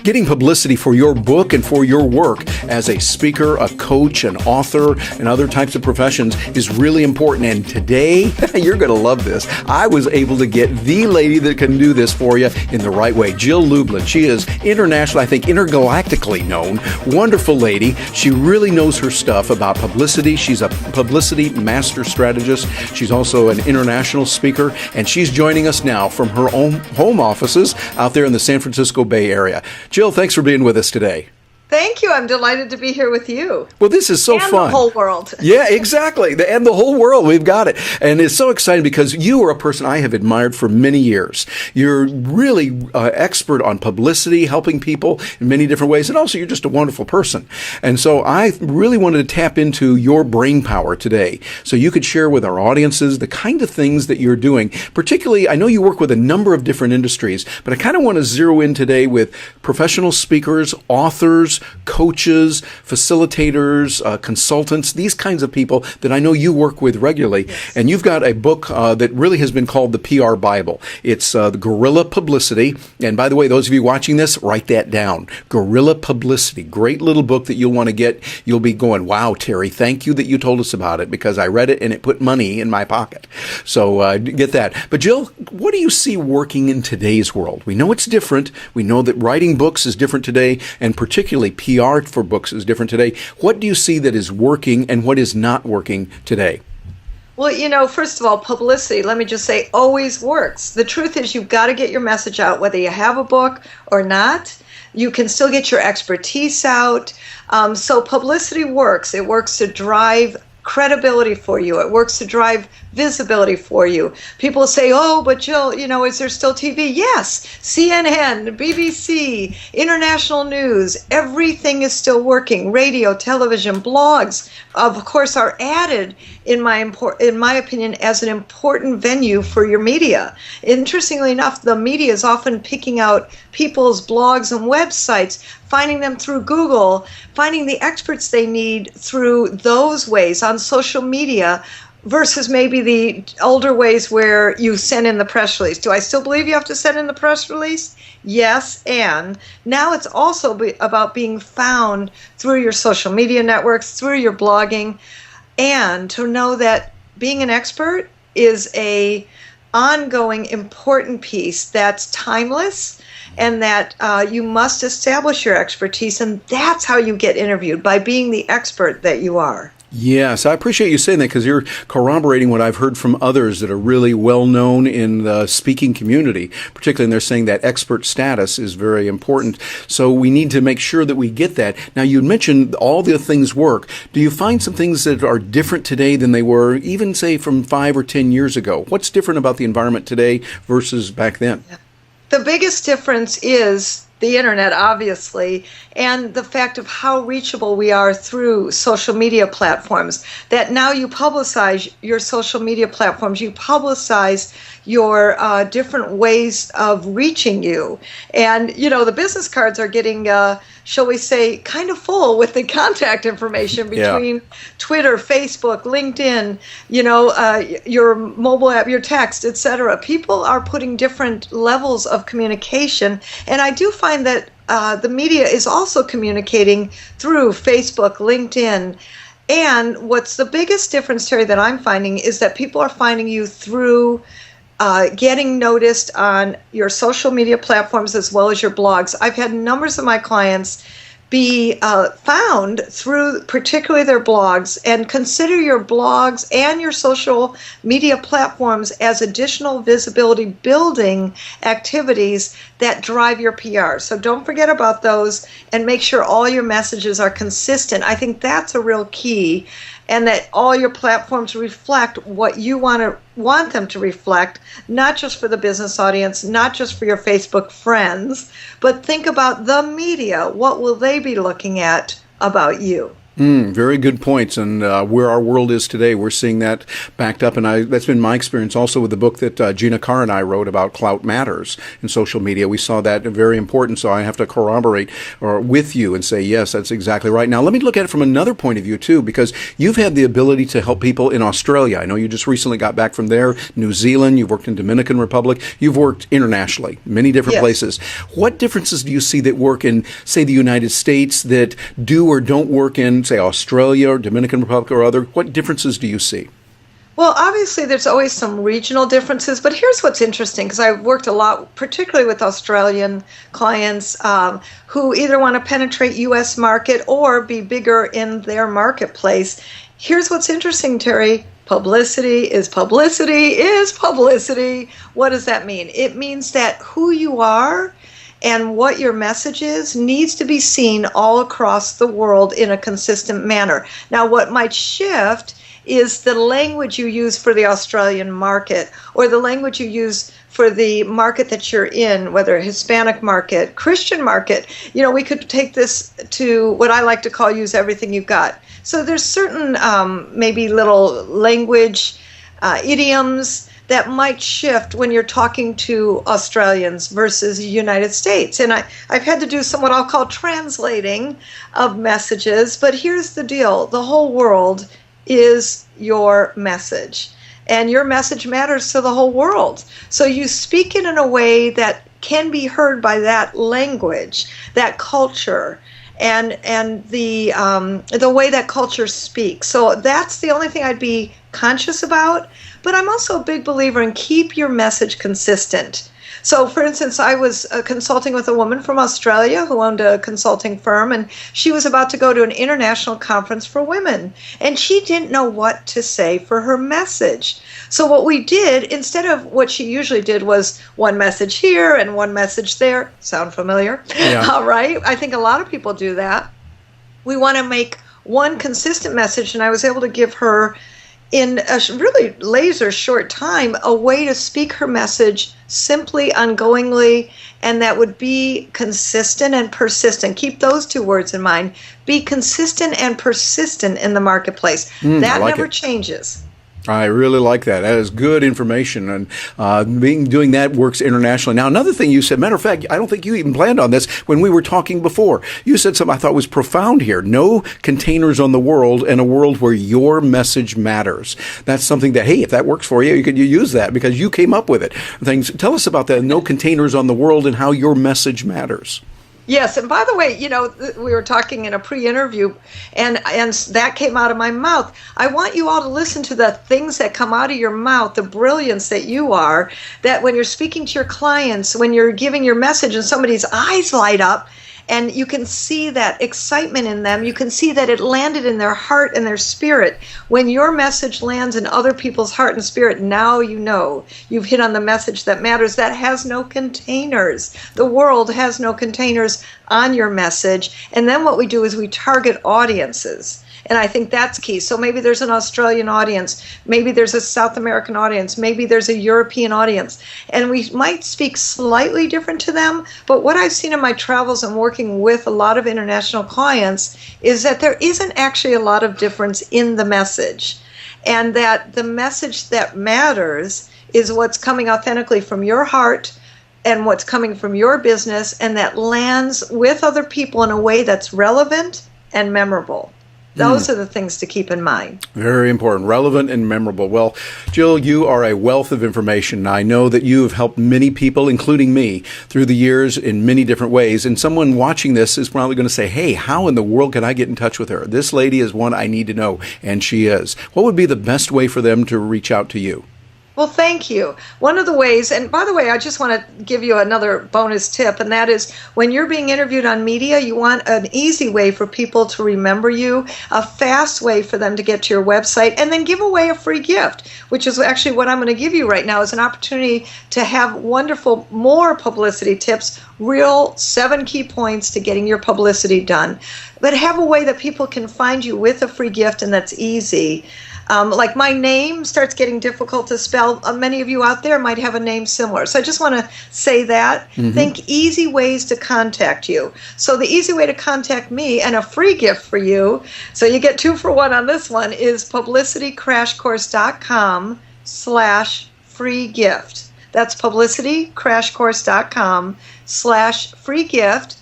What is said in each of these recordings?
Getting publicity for your book and for your work as a speaker, a coach, an author, and other types of professions is really important. And today, you're going to love this. I was able to get the lady that can do this for you in the right way, Jill Lublin. She is international, I think intergalactically known, wonderful lady. She really knows her stuff about publicity. She's a publicity master strategist. She's also an international speaker, and she's joining us now from her own home offices out there in the San Francisco Bay Area. Jill, thanks for being with us today. Thank you. I'm delighted to be here with you. Well, this is so and fun. And the whole world. Yeah, exactly. And the whole world. We've got it. And it's so exciting because you are a person I have admired for many years. You're really expert on publicity, helping people in many different ways. And also, you're just a wonderful person. And so I really wanted to tap into your brain power today so you could share with our audiences the kind of things that you're doing. Particularly, I know you work with a number of different industries, but I kind of want to zero in today with professional speakers, authors, coaches, facilitators, consultants, these kinds of people that I know you work with regularly. Yes. And you've got a book that really has been called the PR Bible. It's the Guerrilla Publicity. And by the way, those of you watching this, write that down. Guerrilla Publicity. Great little book that you'll want to get. You'll be going, wow, Terry, thank you that you told us about it because I read it and it put money in my pocket. So get that. But Jill, what do you see working in today's world? We know it's different. We know that writing books is different today, and particularly PR for books is different today. What do you see that is working and what is not working today? Well, first of all, publicity, let me just say, always works. The truth is you've got to get your message out, whether you have a book or not. You can still get your expertise out. So publicity works. It works to drive credibility for you. It works to drive visibility for you. People say, oh, but Jill, is there still TV? Yes, CNN, BBC, international news, everything is still working. Radio, television, blogs, of course, are added, in my opinion, as an important venue for your media. Interestingly enough, the media is often picking out people's blogs and websites, finding them through Google, finding the experts they need through those ways on social media, versus maybe the older ways where you send in the press release. Do I still believe you have to send in the press release? Yes, and now it's also about being found through your social media networks, through your blogging, and to know that being an expert is a ongoing important piece that's timeless, and that you must establish your expertise, and that's how you get interviewed, by being the expert that you are. Yes, I appreciate you saying that because you're corroborating what I've heard from others that are really well known in the speaking community, particularly, and they're saying that expert status is very important. So we need to make sure that we get that. Now, you mentioned all the things work. Do you find some things that are different today than they were even, say, from 5 or 10 years ago? What's different about the environment today versus back then? The biggest difference is the internet, obviously, and the fact of how reachable we are through social media platforms. That now you publicize your social media platforms, you publicize your different ways of reaching you. And, the business cards are getting, shall we say, kind of full with the contact information between Twitter, Facebook, LinkedIn, your mobile app, your text, etc. People are putting different levels of communication, and I do find that the media is also communicating through Facebook, LinkedIn. And what's the biggest difference, Terry, that I'm finding is that people are finding you through getting noticed on your social media platforms as well as your blogs. I've had numbers of my clients be found through particularly their blogs, and consider your blogs and your social media platforms as additional visibility building activities that drive your PR. So don't forget about those and make sure all your messages are consistent. I think that's a real key, and that all your platforms reflect what you want them to reflect, not just for the business audience, not just for your Facebook friends, but think about the media. What will they be looking at about you? Very good points. And where our world is today, we're seeing that backed up. And that's been my experience also with the book that Gina Carr and I wrote about Clout Matters in social media. We saw that very important. So I have to corroborate with you and say, yes, that's exactly right. Now, let me look at it from another point of view, too, because you've had the ability to help people in Australia. I know you just recently got back from there, New Zealand. You've worked in Dominican Republic. You've worked internationally, many different places. What differences do you see that work in, say, the United States that do or don't work in, say, Australia or Dominican Republic or other? What differences do you see? Well, obviously, there's always some regional differences, but here's what's interesting, because I've worked a lot, particularly with Australian clients who either want to penetrate U.S. market or be bigger in their marketplace. Here's what's interesting, Terry. Publicity is publicity is publicity. What does that mean? It means that who you are and what your message is needs to be seen all across the world in a consistent manner. Now, what might shift is the language you use for the Australian market or the language you use for the market that you're in, whether a Hispanic market, Christian market. You know, we could take this to what I like to call use everything you've got. So there's certain maybe little language idioms that might shift when you're talking to Australians versus the United States. And I've had to do some what I'll call translating of messages, but here's the deal. The whole world is your message, and your message matters to the whole world. So you speak it in a way that can be heard by that language, that culture, and the way that culture speaks. So that's the only thing I'd be conscious about. But I'm also a big believer in keep your message consistent. So, for instance, I was consulting with a woman from Australia who owned a consulting firm, and she was about to go to an international conference for women, and she didn't know what to say for her message. So what we did, instead of what she usually did, was one message here and one message there. Sound familiar? Yeah. All right. I think a lot of people do that. We want to make one consistent message, and I was able to give her, in a really laser short time, a way to speak her message simply, ongoingly, and that would be consistent and persistent. Keep those two words in mind. Be consistent and persistent in the marketplace. That never changes. I really like that. That is good information, and doing that works internationally. Now, another thing you said, matter of fact, I don't think you even planned on this when we were talking before. You said something I thought was profound here. No containers on the world, and a world where your message matters. That's something that, hey, if that works for you, you could use that because you came up with it. Tell us about that. No containers on the world and how your message matters. Yes, and by the way, you know, we were talking in a pre-interview, and that came out of my mouth. I want you all to listen to the things that come out of your mouth, the brilliance that you are, that when you're speaking to your clients, when you're giving your message and somebody's eyes light up, and you can see that excitement in them. You can see that it landed in their heart and their spirit. When your message lands in other people's heart and spirit, now you know you've hit on the message that matters. That has no containers. The world has no containers on your message. And then what we do is we target audiences. And I think that's key. So maybe there's an Australian audience, maybe there's a South American audience, maybe there's a European audience, and we might speak slightly different to them. But what I've seen in my travels and working with a lot of international clients is that there isn't actually a lot of difference in the message, and that the message that matters is what's coming authentically from your heart and what's coming from your business, and that lands with other people in a way that's relevant and memorable. Those are the things to keep in mind. Very important. Relevant and memorable. Well, Jill, you are a wealth of information. I know that you have helped many people, including me, through the years in many different ways. And someone watching this is probably going to say, hey, how in the world can I get in touch with her? This lady is one I need to know. And she is. What would be the best way for them to reach out to you? Well, thank you. One of the ways, and by the way, I just want to give you another bonus tip, and that is when you're being interviewed on media, you want an easy way for people to remember you, a fast way for them to get to your website, and then give away a free gift, which is actually what I'm going to give you right now, is an opportunity to have wonderful, more publicity tips, real 7 key points to getting your publicity done. But have a way that people can find you with a free gift, and that's easy. Like my name starts getting difficult to spell. Many of you out there might have a name similar. So I just want to say that. Think easy ways to contact you. So the easy way to contact me, and a free gift for you, so you get 2 for 1 on this one, is publicitycrashcourse.com/free gift. That's publicitycrashcourse.com/free gift.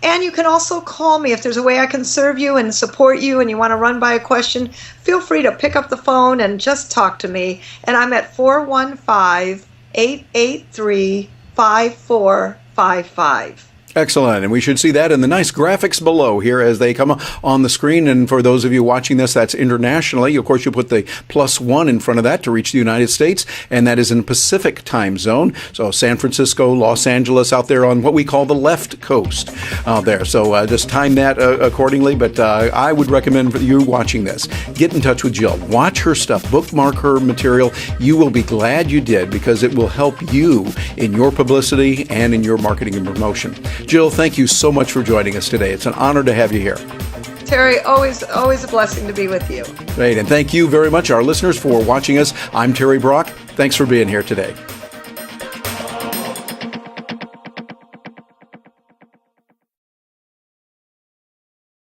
And you can also call me if there's a way I can serve you and support you and you want to run by a question. Feel free to pick up the phone and just talk to me. And I'm at 415-883-5455. Excellent. And we should see that in the nice graphics below here as they come on the screen. And for those of you watching this, that's internationally. Of course, you put the +1 in front of that to reach the United States. And that is in Pacific time zone. So San Francisco, Los Angeles out there on what we call the left coast out there. So just time that accordingly. But I would recommend for you watching this, get in touch with Jill. Watch her stuff. Bookmark her material. You will be glad you did, because it will help you in your publicity and in your marketing and promotion. Jill, thank you so much for joining us today. It's an honor to have you here. Terry, always a blessing to be with you. Great, and thank you very much, our listeners, for watching us. I'm Terry Brock. Thanks for being here today.